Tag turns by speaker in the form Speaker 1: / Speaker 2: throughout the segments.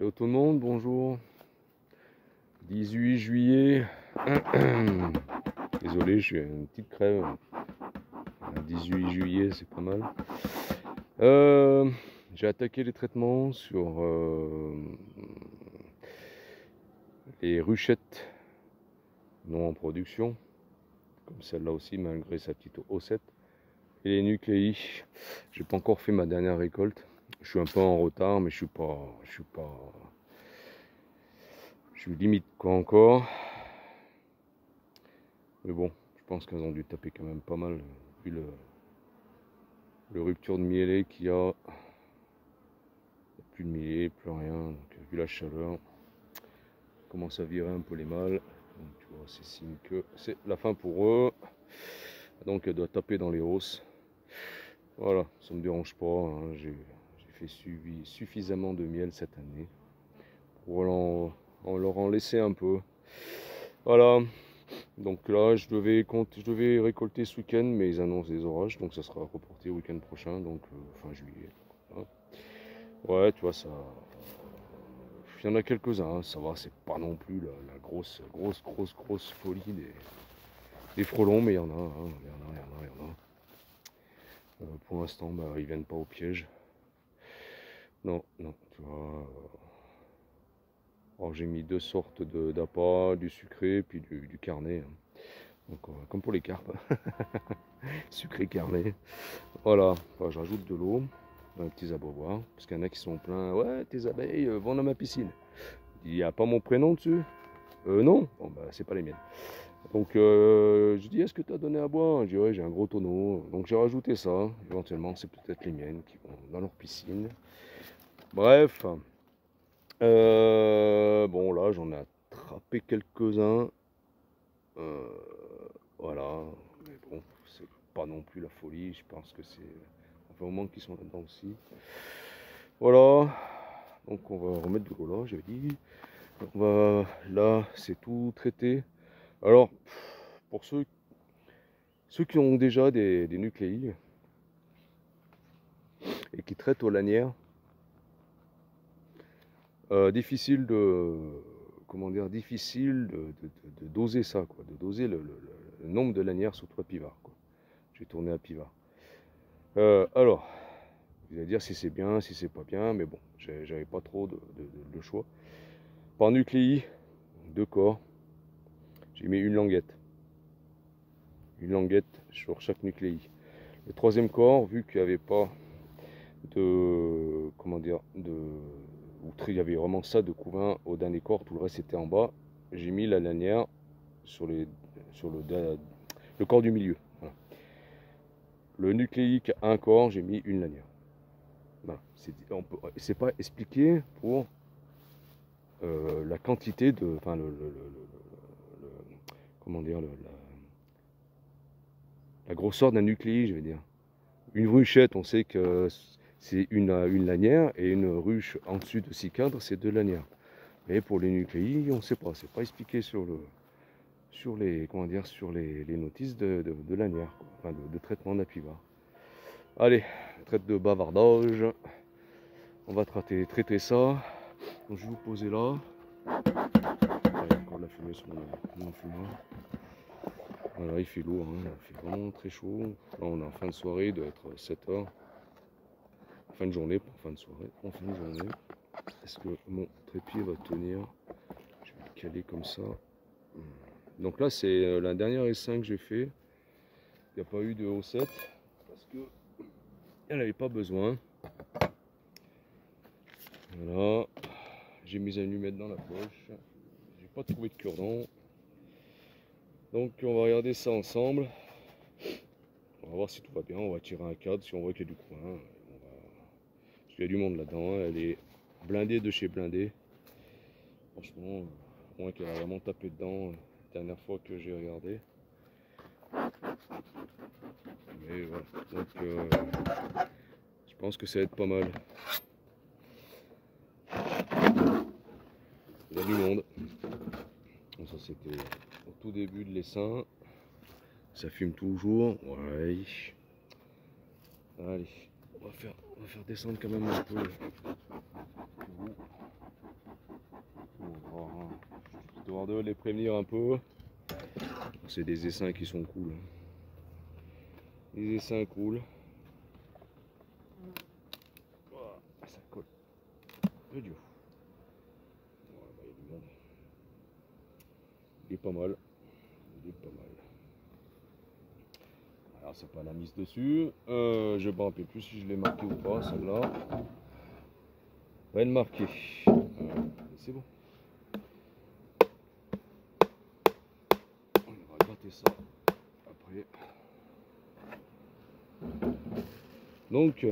Speaker 1: Hello tout le monde, bonjour. 18 juillet. Désolé, j'ai une petite crève. 18 juillet, c'est pas mal. J'ai attaqué les traitements sur les ruchettes non en production, comme celle-là aussi, malgré sa petite O7. Et les nucléis. J'ai pas encore fait ma dernière récolte. Je suis un peu en retard, mais je suis limite quoi encore. Mais bon, je pense qu'elles ont dû taper quand même pas mal, vu le rupture de mielé qu'il y a. Plus de mielé, plus rien. Donc, vu la chaleur, commence à virer un peu les mâles. Donc tu vois, c'est signe que c'est la fin pour eux. Donc elle doit taper dans les hausses. Voilà, ça me dérange pas. Hein. J'ai fait suffisamment de miel cette année pour leur en laisser un peu. Voilà. Donc là, je devais récolter ce week-end, mais ils annoncent des orages, donc ça sera reporté au week-end prochain, donc fin juillet. Voilà. Ouais, tu vois, ça. Il y en a quelques-uns, hein, ça va, c'est pas non plus la grosse folie des frelons, mais il y en a, hein, il y en a. Pour l'instant, bah, ils viennent pas au piège. Non, tu vois. Alors j'ai mis deux sortes d'appâts, du sucré puis du carnet. Hein. Donc, comme pour les carpes. Sucré carnet. Voilà, enfin, je rajoute de l'eau dans les petits abreuvoirs. Parce qu'il y en a qui sont pleins. Ouais, tes abeilles vont dans ma piscine. Il n'y a pas mon prénom dessus? Non. Bon, bah, c'est pas les miennes. Donc, je dis, est-ce que tu as donné à boire? Je dis, ouais, j'ai un gros tonneau. Donc, j'ai rajouté ça. Éventuellement, c'est peut-être les miennes qui vont dans leur piscine. Bref. Bon, là, j'en ai attrapé quelques-uns. Voilà. Mais bon, c'est pas non plus la folie. Je pense que c'est. Enfin, au moins qu'ils sont là-dedans aussi. Voilà. Donc, on va remettre de l'eau là, j'avais dit. On va. Là, c'est tout traité. Alors, pour ceux qui ont déjà des nucléides et qui traitent aux lanières, difficile de, comment dire, difficile de doser ça, quoi, de doser le nombre de lanières sur 3 pivards, quoi. J'ai tourné à pivard. Alors, vous allez dire si c'est bien, si c'est pas bien, mais bon, j'avais pas trop de choix. Par nucléi, 2 corps, j'ai mis une languette sur chaque nucléi. Le 3e corps, vu qu'il n'y avait pas de, comment dire, il y avait vraiment ça de couvain au dernier corps, tout le reste était en bas. J'ai mis la lanière sur le corps du milieu. Voilà. Le nucléique à un corps, j'ai mis une lanière. Voilà. C'est pas expliqué pour la quantité de, enfin comment dire, la grosseur d'un nucléi, je vais dire. Une ruchette, on sait que c'est une lanière, et une ruche en dessus de 6 cadres, c'est 2 lanières. Mais pour les nucléis, on ne sait pas, c'est pas expliqué sur les, comment dire, sur les notices de lanière, quoi. Enfin de traitement d'apivard. Allez, traite de bavardage. On va traiter ça. Donc je vais vous poser là. Il y a encore de la fumée sur mon fumoir. Voilà, il fait lourd, hein. Il fait vraiment très chaud. Là on est en fin de soirée, il doit être 7h. Fin de journée, pour fin de soirée, en fin de journée. Est-ce que mon trépied va tenir? Je vais le caler comme ça. Donc là c'est la dernière S5 que j'ai fait. Il n'y a pas eu de O7 parce que elle n'avait pas besoin. Voilà. J'ai mis un lumette dans la poche. J'ai pas trouvé de cure-dent. Donc on va regarder ça ensemble. On va voir si tout va bien. On va tirer un cadre si on voit qu'il y a du coin. Parce qu'il y a du monde là-dedans. Elle est blindée de chez blindé. Franchement, au moins qu'elle a vraiment tapé dedans la dernière fois que j'ai regardé. Mais voilà. Donc je pense que ça va être pas mal. Il y a du monde. Donc ça c'était au tout début de l'essaim. Ça fume toujours. Ouais. Allez, on va faire descendre quand même un peu. histoire de les prévenir un peu. C'est des essaims qui sont cool. Les essaims cool. Ça colle. Le dur. Ouais, bah, il y a du monde. Il est pas mal. Il est pas mal. Alors c'est pas la mise dessus. Je me rappelle plus si je l'ai marqué ou pas, celle-là. Va être marqué. C'est bon. On va gratter ça après. Donc,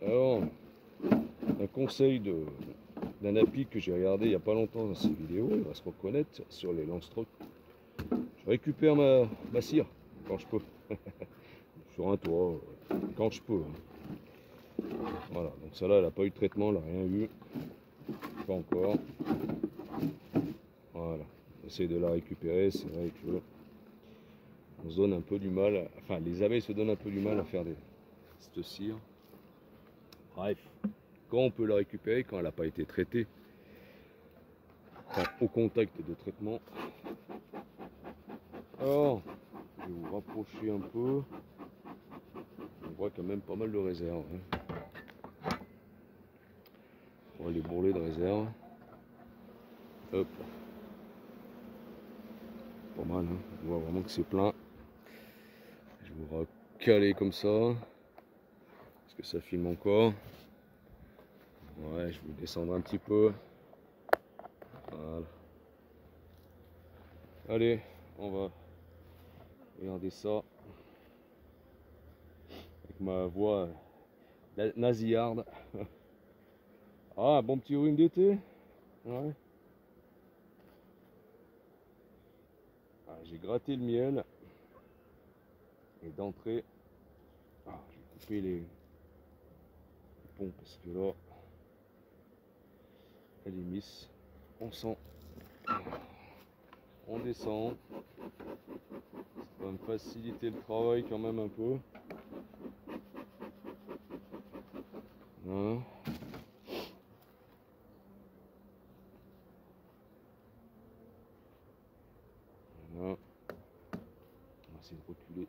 Speaker 1: alors, un conseil d'un appli que j'ai regardé il n'y a pas longtemps dans ses vidéos, il va se reconnaître sur les Langstroth. Je récupère ma cire quand je peux. Sur un toit, quand je peux. Voilà, donc celle-là, elle n'a pas eu de traitement, elle n'a rien eu. Pas encore. Voilà, j'essaie de la récupérer, c'est vrai que on se donne un peu du mal, enfin les abeilles se donnent un peu du mal à faire cette cire. Bref, quand on peut la récupérer, quand elle n'a pas été traitée, enfin, au contact de traitement. Alors, je vais vous rapprocher un peu. On voit quand même pas mal de réserves. Hein. On va les bourreler de réserve. Hop. Pas mal, hein. On voit vraiment que c'est plein. Je vais vous recaler comme ça. Parce que ça filme encore. Ouais, je vais vous descendre un petit peu. Voilà. Allez, on va regarder ça. Avec ma voix nasillarde. Ah, un bon petit rhume d'été. Ouais. Ah, j'ai gratté le miel. Et d'entrée, je vais couper les ponts parce que là, elle est mise. On sent. On descend. Ça va me faciliter le travail quand même un peu. Voilà. Voilà. On va essayer de reculer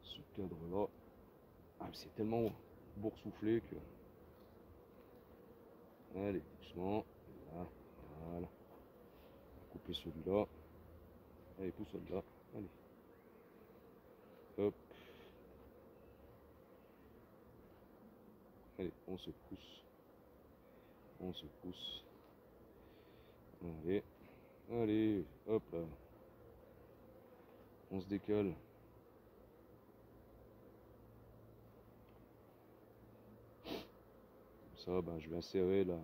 Speaker 1: ce cadre là. Ah, c'est tellement boursouflé que. Allez, doucement. Là. Voilà. Couper celui-là. Allez, pousse celui-là. Allez. Hop. Allez, on se pousse. On se pousse. Allez. Allez. Hop là. On se décale. Comme ça, ben, je vais insérer la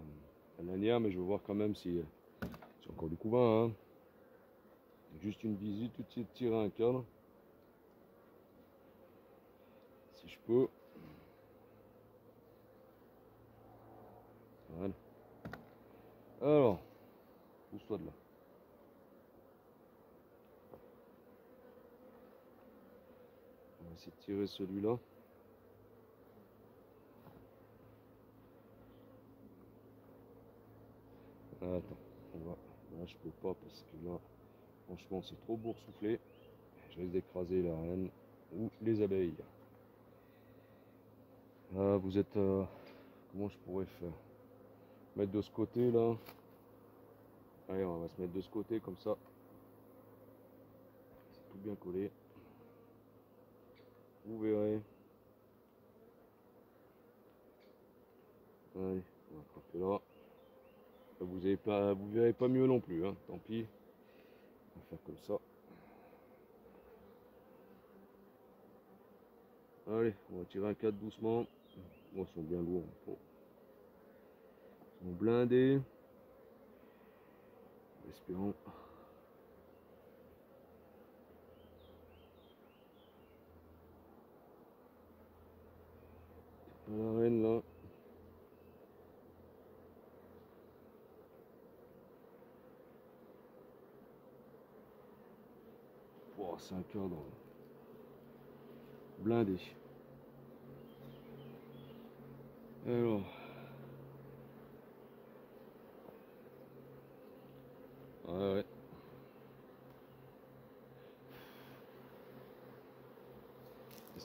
Speaker 1: lanière, mais je vais voir quand même si c'est encore du couvain. Hein. Juste une visite, tout de suite tirer un cadre. Si je peux. Voilà. Alors, pousse-toi de là. On va essayer de tirer celui-là. Attends, on va. Là, je peux pas parce que là, franchement, c'est trop boursouflé. Je risque d'écraser la reine ou les abeilles. Là, vous êtes. Comment je pourrais faire? Mettre de ce côté là. Allez, on va se mettre de ce côté comme ça. C'est tout bien collé. Vous verrez. Allez, on va frapper là. Vous verrez pas mieux non plus, hein. Tant pis. On va faire comme ça. Allez, on va tirer un cadre doucement. Bon, ils sont bien lourds. Bon. Ils sont blindés. Espérons. Pas la reine là. Oh, c'est un cadre blindé. Alors,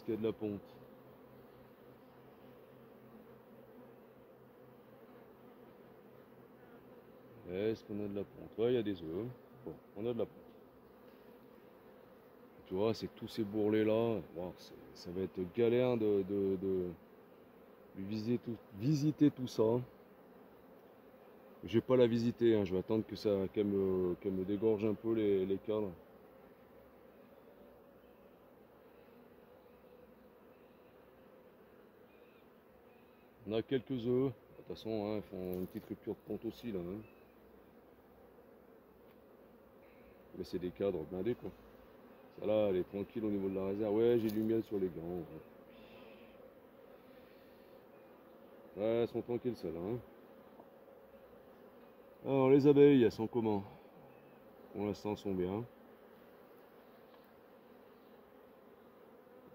Speaker 1: qu'il y a de la ponte? Est-ce qu'on a de la ponte? Ouais, il y a des œufs. Bon, on a de la ponte. Tu vois, c'est que tous ces bourrelets là, bon, ça va être galère de visiter tout ça. Je vais pas la visiter, hein. Je vais attendre que qu'elle me dégorge un peu les cadres. On a quelques œufs. De toute façon, hein, ils font une petite rupture de ponte aussi là, hein. Mais c'est des cadres blindés quoi. Ça là, elle est tranquille au niveau de la réserve. Ouais, j'ai du miel sur les gants. Ouais, elles sont tranquilles celles-là, hein. Alors les abeilles, elles sont comment? Pour l'instant, elles sont bien.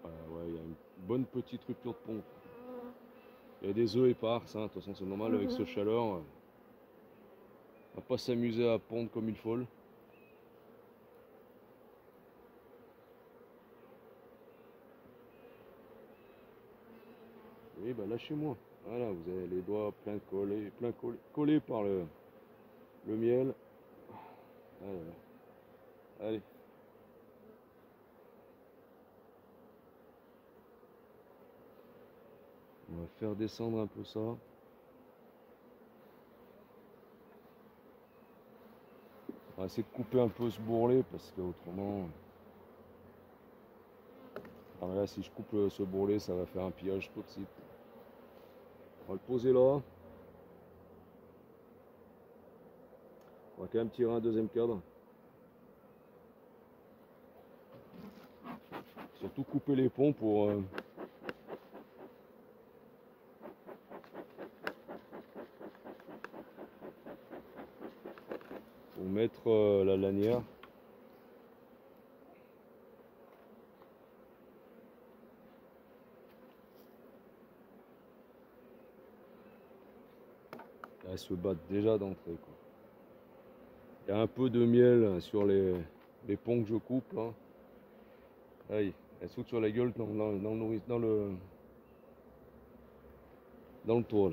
Speaker 1: Ouais, il y a une bonne petite rupture de ponte. Il y a des œufs épars, ça, de toute façon c'est normal avec ce chaleur. On va pas s'amuser à pondre comme il faut. Oui, bah lâchez-moi. Voilà, vous avez les doigts collés par le miel. Voilà. Allez. On va faire descendre un peu ça. On va essayer de couper un peu ce bourrelet parce que autrement. Alors là, si je coupe ce bourrelet, ça va faire un pillage tout de suite. On va le poser là. On va quand même tirer un deuxième cadre. Surtout couper les ponts pour mettre la lanière. Elles se battent déjà d'entrée. Il y a un peu de miel sur les ponts que je coupe là. Aïe, elles sautent sur la gueule dans le toit.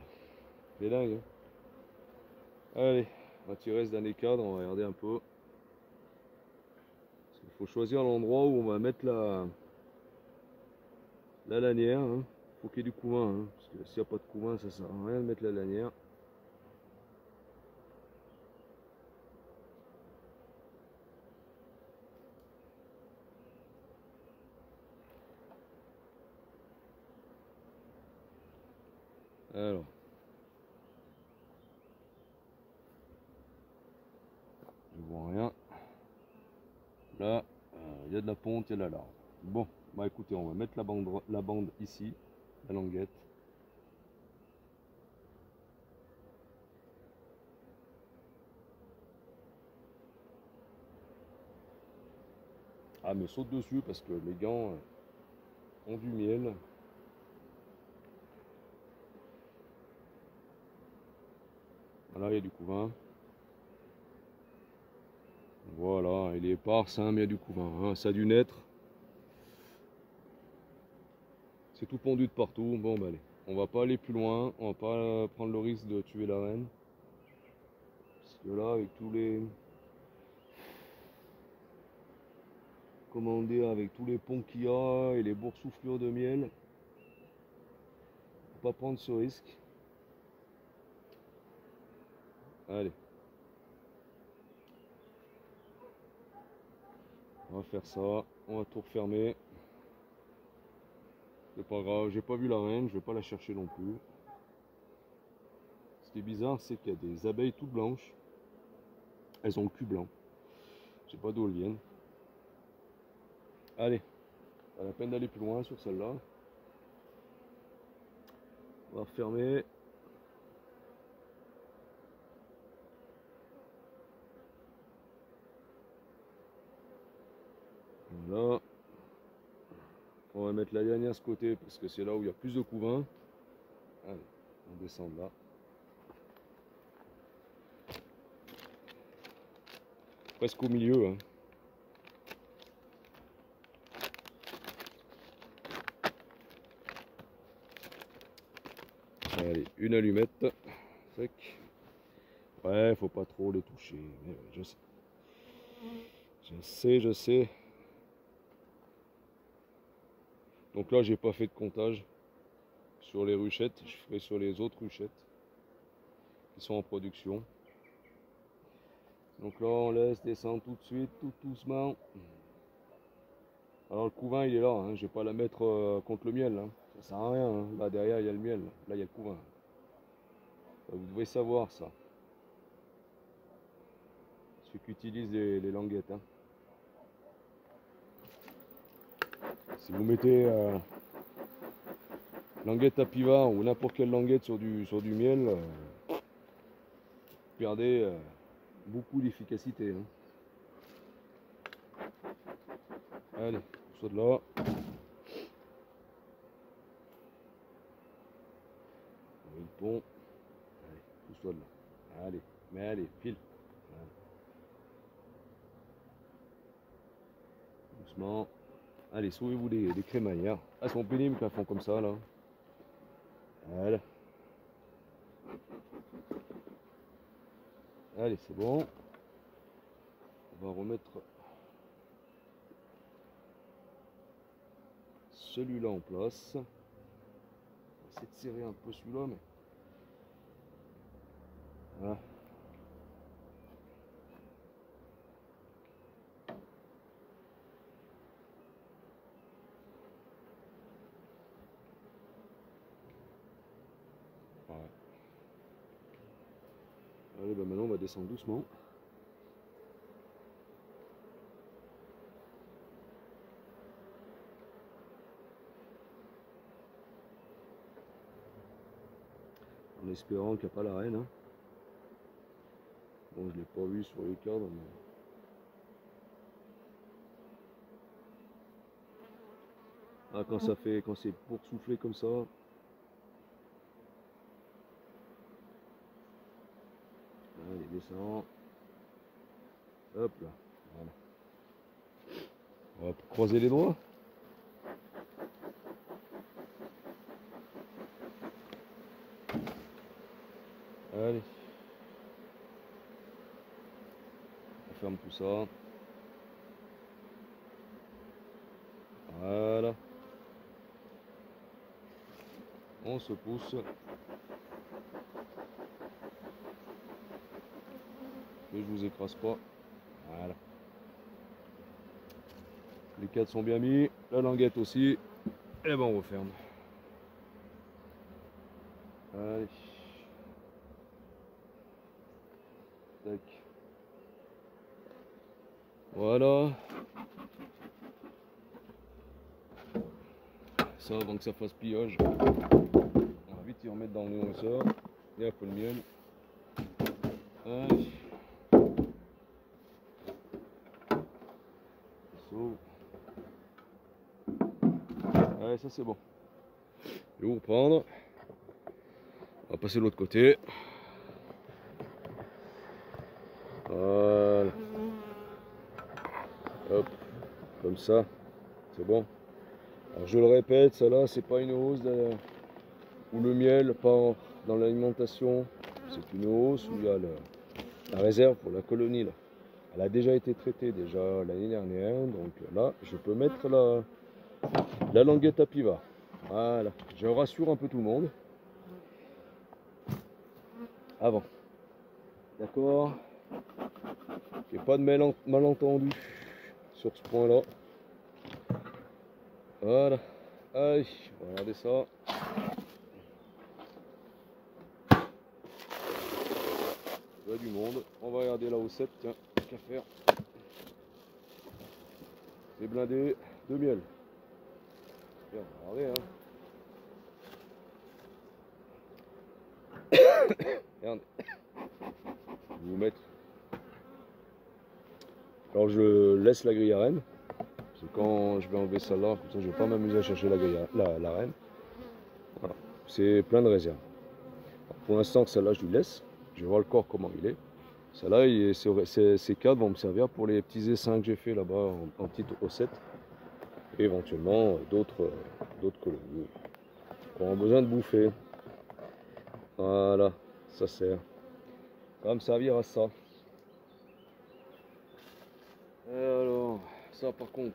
Speaker 1: C'est dingue. Hein. Allez, on va tirer ce dernier cadre, on va regarder un peu. Il faut choisir l'endroit où on va mettre la lanière. Hein. Faut qu'il y ait du couvain, hein, parce que s'il n'y a pas de couvain, ça sert à rien de mettre la lanière. Alors. Je vois rien. Là, il y a de la ponte, il y a de la larve. Bon, bah écoutez, on va mettre la bande ici, la languette. Ah mais saute dessus parce que les gants ont du miel. Voilà, il y a du couvain. Voilà, il est épars, hein, mais il y a du couvain. Hein. Ça a dû naître. C'est tout pondu de partout. Bon, bah allez. On va pas aller plus loin. On va pas prendre le risque de tuer la reine. Parce que là, avec tous les... Comment dire, avec tous les ponts qu'il y a et les boursouflures de miel. Faut pas prendre ce risque. Allez. On va faire ça. On va tout refermer. C'est pas grave, j'ai pas vu la reine, je vais pas la chercher non plus. Ce qui est bizarre, c'est qu'il y a des abeilles toutes blanches. Elles ont le cul blanc. Je sais pas d'où elles viennent. Allez, pas la peine d'aller plus loin sur celle-là. On va refermer. Voilà. On va mettre la dernière à ce côté parce que c'est là où il y a plus de couvain. Allez, on descend de là. Presque au milieu. Hein. Allez, une allumette sec. Ouais, faut pas trop les toucher. Mais ouais, je sais. Je sais. Donc là, j'ai pas fait de comptage sur les ruchettes. Je ferai sur les autres ruchettes qui sont en production. Donc là, on laisse descendre tout de suite, tout doucement. Alors le couvain, il est là. Hein. Je vais pas la mettre contre le miel. Hein. Ça sert à rien. Hein. Là derrière, il y a le miel. Là, il y a le couvain. Vous devez savoir ça. Ceux qui utilisent les languettes. Hein. Si vous mettez languette à piva ou n'importe quelle languette sur du miel, vous perdez beaucoup d'efficacité. Hein. Allez, pousse-toi de là. Le pont. Allez, pousse-toi de là. Allez, mais allez, file. Voilà. Doucement. Allez, sauvez-vous des crémaillères. Elles sont pénibles quand elles font comme ça, là. Voilà. Allez, c'est bon. On va remettre celui-là en place. On va essayer de serrer un peu celui-là, mais... Voilà. Ouais. Allez, bah maintenant on va descendre doucement. En espérant qu'il n'y a pas la reine. Hein. Bon, je l'ai pas vu sur les cadres, mais... Ah, quand c'est pour souffler comme ça. Allez, descend. Hop là. Voilà. On va croiser les doigts. Allez. On ferme tout ça. Voilà. On se pousse. Et je vous écrase pas. Voilà. Les cadres sont bien mis. La languette aussi. Et ben on referme. Allez. Tac. Voilà. Ça avant que ça fasse pillage. On va vite y remettre dans le nourrisseur. Et un peu le miel. Allez. Allez, ça c'est bon. Je vais vous reprendre. On va passer de l'autre côté. Voilà. Hop. Comme ça. C'est bon. Alors je le répète, ça là c'est pas une hausse où le miel part dans l'alimentation. C'est une hausse où il y a la réserve pour la colonie là. Elle a déjà été traitée déjà l'année dernière, donc là je peux mettre la languette à piva. Voilà, je rassure un peu tout le monde. Avant. D'accord. Il n'y a pas de malentendu sur ce point là. Voilà. Allez, on va regarder ça. Il y a du monde. On va regarder la haussette, tiens, qu'à faire. C'est blindé de miel. Bien, regardez, hein. Regardez. Je vais vous mettre. Alors je laisse la grille à reine. Parce que quand je vais enlever celle-là, comme ça je vais pas m'amuser à chercher la reine. Voilà. C'est plein de réserves. Alors, pour l'instant, celle-là, je lui laisse. Je vais voir le corps comment il est. Celle-là, ces cadres vont me servir pour les petits essaims que j'ai fait là-bas en petite haussette. Et éventuellement d'autres colonies qui auront besoin de bouffer. Voilà, ça sert. Ça va me servir à ça. Et alors, ça par contre,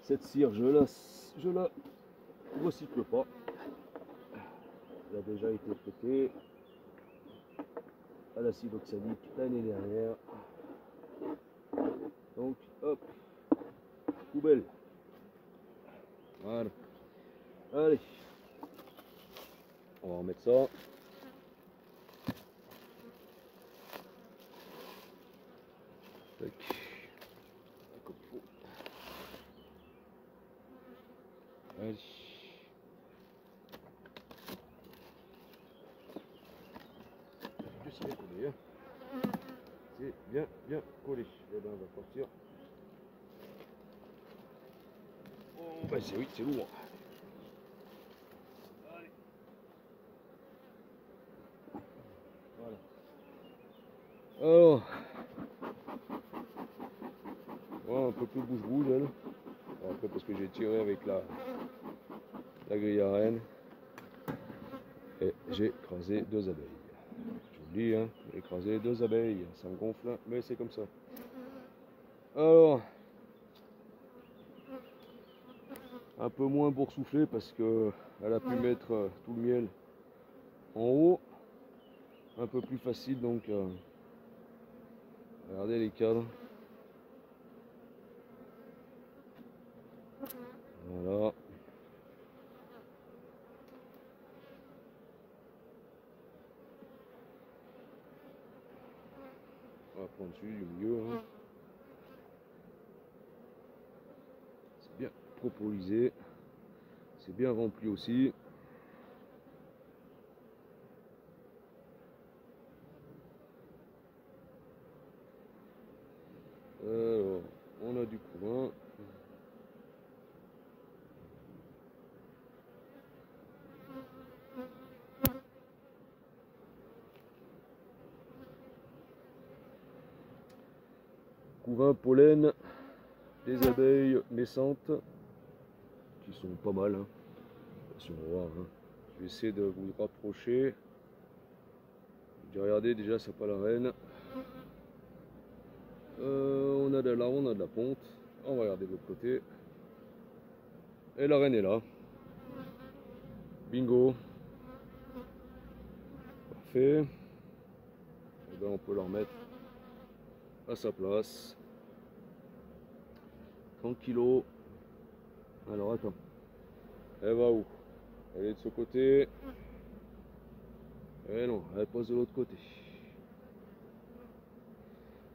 Speaker 1: cette cire, je la recycle pas. Elle a déjà été traitée à l'acide oxalique l'année dernière. Donc, hop, poubelle. Voilà. Allez, on va remettre ça. Tac. Comme il faut. Allez. C'est bien collé, hein. C'est bien collé. Et ben on va partir. Oh ben c'est oui, c'est lourd. Allez. Voilà. Alors, voilà, un peu plus bouge-bouge elle. Après parce que j'ai tiré avec la grille à reine. Et j'ai écrasé 2 abeilles. Je vous le dis, hein, j'ai écrasé 2 abeilles. Ça me gonfle, mais c'est comme ça. Alors, un peu moins boursouflé parce que elle a pu mettre tout le miel en haut. Un peu plus facile donc. Regardez les cadres. Voilà. On va prendre celui du milieu. Hein. C'est bien propolisé. C'est bien rempli aussi. Alors, on a du couvain. Couvain, pollen, des abeilles naissantes qui sont pas mal. Hein. Si on va voir, hein. Je vais essayer de vous rapprocher. Regardez, déjà, c'est pas la reine. On a de là, on a de la ponte. On va regarder de l'autre côté. Et la reine est là. Bingo. Parfait. Et ben on peut la remettre à sa place. Tranquillo. Alors attends. Elle va où? Elle est de ce côté. Eh non, elle passe de l'autre côté.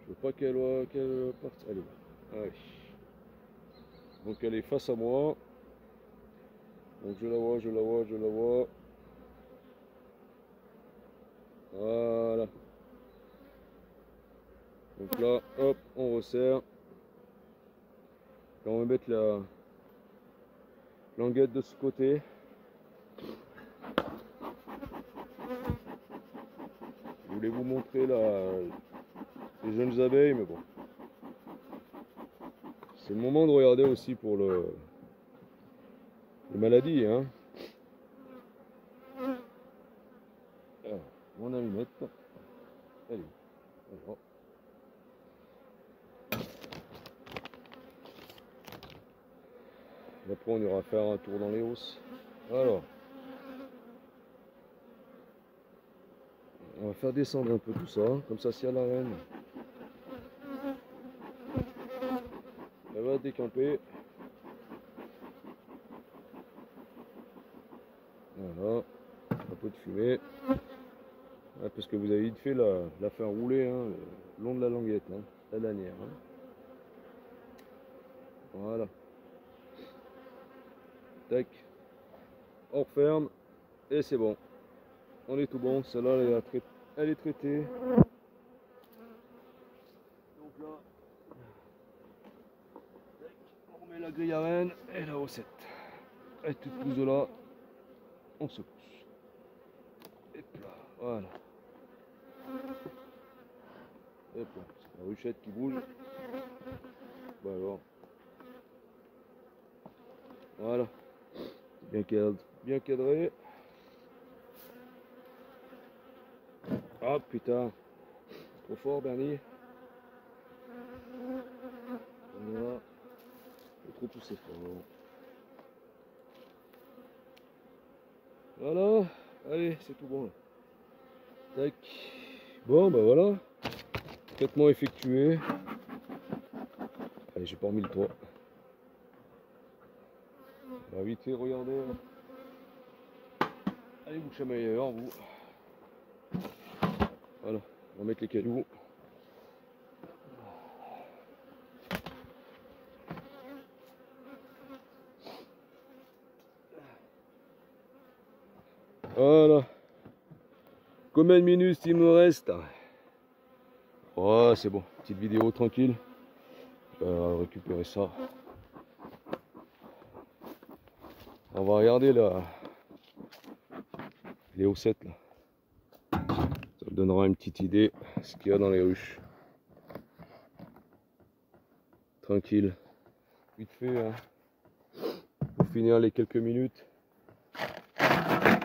Speaker 1: Je veux pas qu'elle parte. Elle est là. Allez. Donc elle est face à moi. Donc je la vois, je la vois, je la vois. Voilà. Donc là, hop, on resserre. Et on va mettre la languette de ce côté. Je voulais vous montrer les jeunes abeilles, mais bon. C'est le moment de regarder aussi pour les maladies. Hein. Alors, mon allumette. Elle est où? Alors. Après, on ira faire un tour dans les hausses. Alors, on va faire descendre un peu tout ça, comme ça, si à la reine, elle va décamper. Voilà, un peu de fumée. Ouais, parce que vous avez vite fait la faire rouler hein, le long de la languette, hein, la lanière. Hein. Voilà. Tac. On referme et c'est bon. On est tout bon. Celle-là, elle est traitée. Donc là, on remet la grille à reine et la haussette. Et toute pousse de là, on se pousse. Et là, voilà. Hop là, c'est la ruchette qui bouge. Bah alors. Voilà. Bien bien cadré. Ah putain, trop fort Bernie. Voilà, faut trop pousser fort. Voilà, allez, c'est tout bon là. Tac. Bon bah voilà, traitement effectué. Allez, j'ai pas remis le toit. On va vite fait regarder. Allez vous chamailler ailleurs vous. Voilà, on va mettre les cailloux. Voilà. Combien de minutes il me reste? Oh, c'est bon. Petite vidéo tranquille. Je vais récupérer ça. On va regarder là, les haussettes là. Ça me donnera une petite idée de ce qu'il y a dans les ruches. Tranquille. Vite fait, hein. Pour finir les quelques minutes.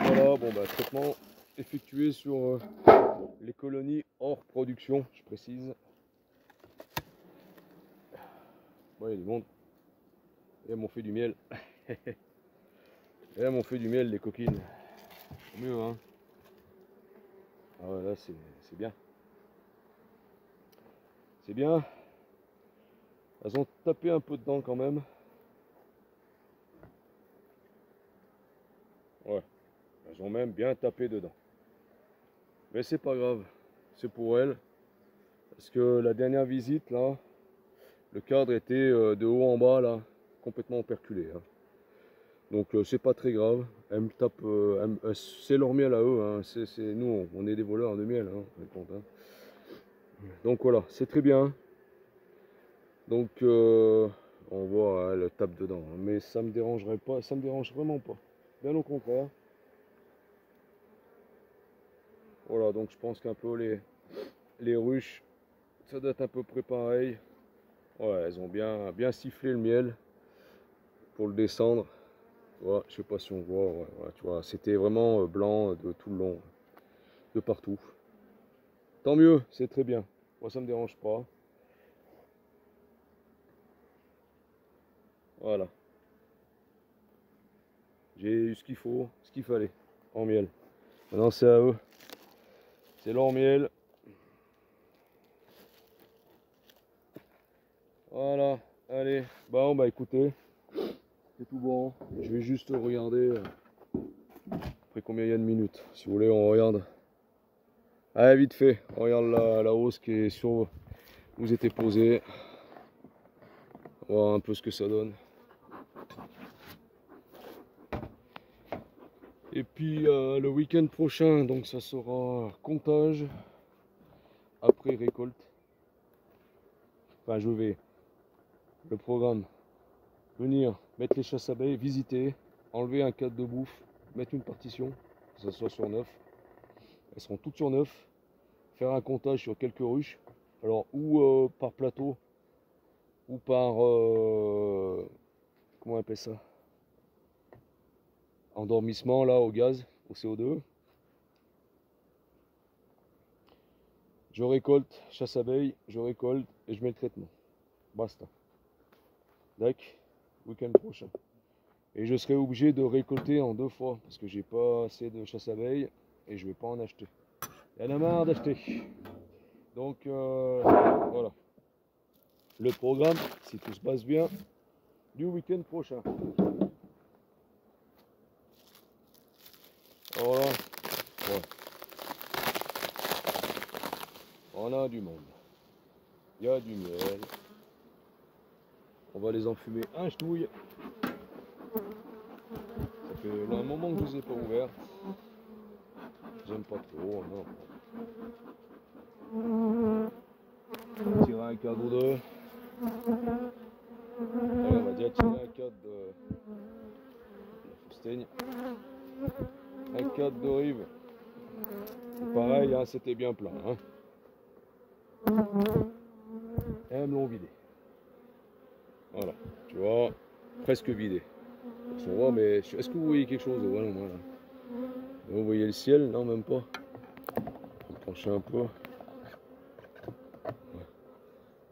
Speaker 1: Voilà, bon bah traitement effectué sur les colonies hors production, je précise. Bon, il y a du monde. Et elles m'ont fait du miel. Et elles m'ont fait du miel, les coquines. Tant mieux, hein. Ah ouais, là c'est bien. C'est bien. Elles ont tapé un peu dedans quand même. Ouais, elles ont même bien tapé dedans. Mais c'est pas grave, c'est pour elles. Parce que la dernière visite, là, le cadre était de haut en bas, là, complètement operculé. Hein. Donc c'est pas très grave. Elles me tapent, c'est leur miel à eux. Hein. Nous, on est des voleurs de miel, hein, compte, hein. Donc voilà, c'est très bien. Donc on voit, elle tape dedans. Hein. Mais ça me dérangerait pas, ça me dérange vraiment pas. Bien au contraire. Voilà, donc je pense qu'un peu les ruches, ça doit être à peu près pareil. Ouais, elles ont bien sifflé le miel pour le descendre. Ouais, je sais pas si on voit, ouais, tu vois, c'était vraiment blanc de tout le long, de partout. Tant mieux, c'est très bien. Moi, ça me dérange pas. Voilà. J'ai eu ce qu'il faut, ce qu'il fallait en miel. Maintenant, c'est à eux. C'est leur miel. Voilà. Allez. Bon, bah écoutez, c'est tout bon. Je vais juste regarder après combien il y a de minutes. Si vous voulez, on regarde. Allez, vite fait. On regarde la hausse qui est sur. Vous étiez posé. On va voir un peu ce que ça donne. Et puis le week-end prochain, donc ça sera comptage après récolte. Enfin, je vais le programme venir mettre les chasses abeilles, visiter, enlever un cadre de bouffe, mettre une partition, que ça soit sur 9. Elles seront toutes sur 9. Faire un comptage sur quelques ruches. Alors, ou par plateau, ou par comment on appelle ça? Endormissement là au gaz, au CO2. Je récolte, chasse abeille, je récolte et je mets le traitement. Basta. D'accord, week-end prochain. Et je serai obligé de récolter en 2 fois parce que j'ai pas assez de chasse abeille et je vais pas en acheter. Il y en a marre d'acheter. Donc voilà. Le programme, si tout se passe bien, du week-end prochain. Voilà. Ouais. On a du monde. Il y a du miel. On va les enfumer un ch'touille. Ça fait un moment que je les ai pas ouverts. J'aime pas trop. Non. On va tirer un cadre ou deux. Allez, on va déjà tirer un cadre de Fustaigne. Un cadre de rive. Pareil, hein, c'était bien plein. Hein. Et elles me l'ont vidé. Voilà, tu vois, presque vidé. Ils sont mais est-ce que vous voyez quelque chose? Ouais, non, voilà. Vous voyez le ciel? Non, même pas. Je vais me pencher un peu. Ouais.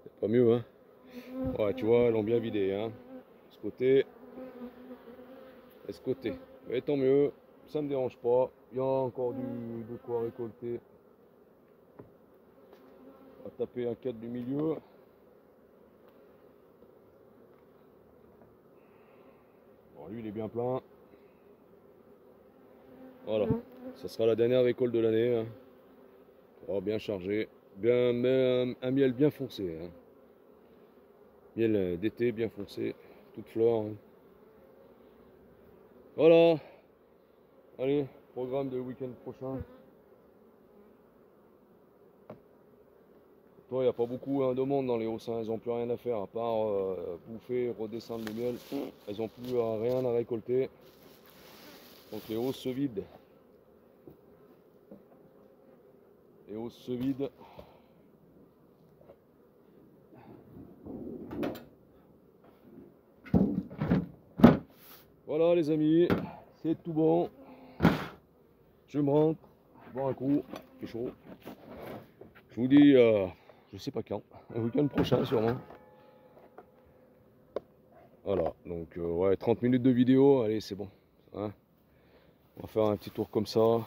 Speaker 1: C'est pas mieux, hein? Ouais, tu vois, ils l'ont bien vidé, hein? Ce côté et ce côté. Mais tant mieux, ça me dérange pas. Il y a encore de quoi récolter. On va taper un 4 du milieu. Bon, lui, il est bien plein. Voilà, ça sera la dernière récolte de l'année. Hein. Oh, bien chargé, bien, mais un miel bien foncé. Hein. Miel d'été bien foncé, toute fleur. Hein. Voilà, allez, programme de week-end prochain. Toi, il n'y a pas beaucoup hein, de monde dans les Hauts-Saints, elles n'ont plus rien à faire à part bouffer, redescendre le miel. Elles n'ont plus rien à récolter. Donc les hausses se vident. Les hausses se vident. Voilà les amis, c'est tout bon. Je me rentre, boire un coup, il fait chaud. Je vous dis, je sais pas quand, un week-end prochain sûrement. Voilà, donc ouais, 30 minutes de vidéo, allez c'est bon. Hein, on va faire un petit tour comme ça.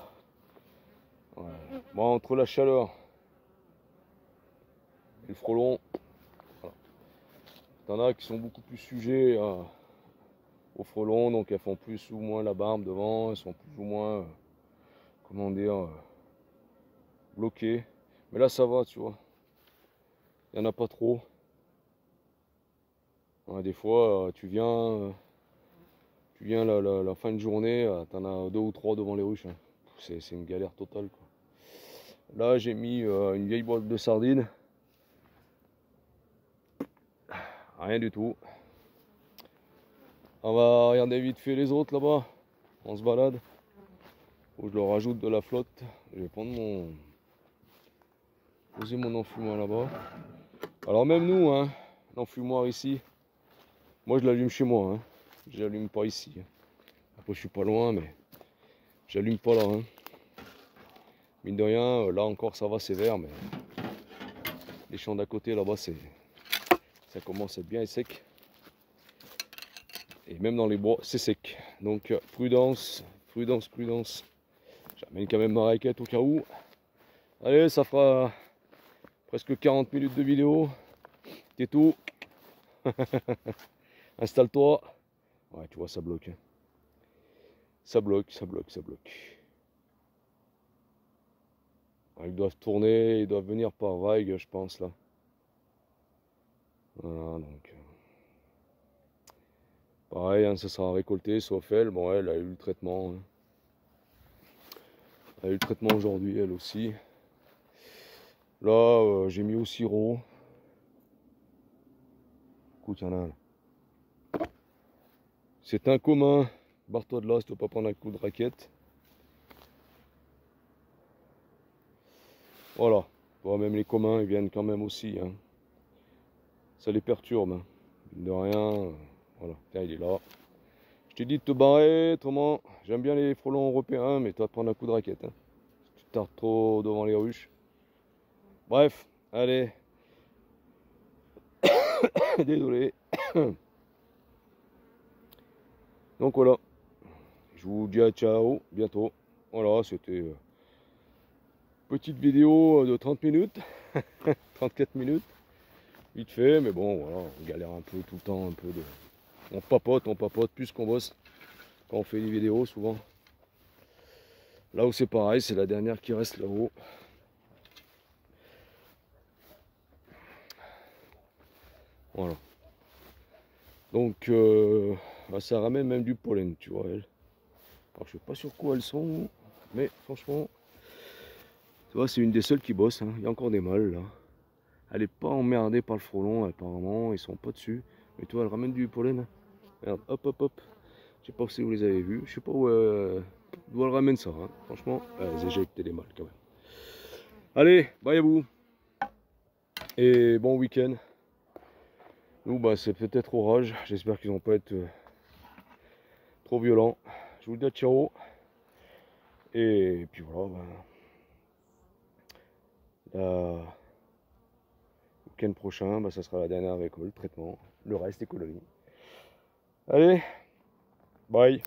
Speaker 1: Ouais. Bon, entre la chaleur et le frelon, voilà. T'en as qui sont beaucoup plus sujets au frelon, donc elles font plus ou moins la barbe devant, elles sont plus ou moins, comment dire, bloquées. Mais là ça va, tu vois, il n'y en a pas trop. Ouais, des fois, tu viens la fin de journée, t'en as 2 ou 3 devant les ruches. Hein. C'est une galère totale. Quoi. Là, j'ai mis une vieille boîte de sardines. Rien du tout. On va regarder vite fait les autres là-bas. On se balade. Faut que je leur rajoute de la flotte. Je vais prendre poser mon enfumoir là-bas. Alors même nous, hein, l'enfumoir ici, moi je l'allume chez moi. Hein. Je l'allume pas ici. Après je suis pas loin, mais j'allume pas là. Hein. Mine de rien, là encore ça va, c'est vert, mais les champs d'à côté là-bas, ça commence à être bien sec. Et même dans les bois, c'est sec. Donc prudence, prudence, prudence. J'amène quand même ma raquette au cas où. Allez, ça fera presque 40 minutes de vidéo. C'est tout. Installe-toi. Ouais, tu vois, ça bloque. Hein. Ça bloque, ça bloque, ça bloque. Ils doivent tourner, ils doivent venir par vague, je pense, là. Voilà, donc... pareil, hein, ça sera récolté, sauf elle. Bon, elle a eu le traitement. Hein. Elle a eu le traitement aujourd'hui, elle aussi. Là, j'ai mis au sirop. Écoute, il y en a un là. C'est un commun. Barre-toi de là si tu ne veux pas prendre un coup de raquette. Voilà. Bon, même les communs, ils viennent quand même aussi. Hein. Ça les perturbe. Hein. De rien. Voilà. Tiens, il est là. Je t'ai dit de te barrer, autrement, j'aime bien les frelons européens, mais tu vas te prendre un coup de raquette. Hein. Si tu tardes trop devant les ruches. Bref, allez. Désolé. Donc voilà. Je vous dis à ciao, bientôt. Voilà, c'était petite vidéo de 30 minutes. 34 minutes. Vite fait, mais bon, voilà, on galère un peu tout le temps, un peu de... On papote, plus qu'on bosse. Quand on fait des vidéos, souvent. Là où c'est pareil, c'est la dernière qui reste là-haut. Voilà. Donc, bah, ça ramène même du pollen, tu vois, elle. Alors, je sais pas sur quoi elles sont, mais franchement, tu vois, c'est une des seules qui bosse. Hein. Il y a encore des mâles, là. Elle est pas emmerdée par le frelon, apparemment. Ils sont pas dessus. Mais tu vois, elle ramène du pollen. Hein. Regarde, hop, hop, hop. Je sais pas si vous les avez vus. Je sais pas où elle ramène ça. Hein. Franchement, elles éjectent les mâles, quand même. Allez, bye à vous. Et bon week-end. Nous, bah, c'est peut-être orage. J'espère qu'ils vont pas être trop violent. Je vous dis à ciao. Et puis voilà, le week-end prochain, ça sera la dernière récolte, traitement. Le reste, écologie. Allez, bye.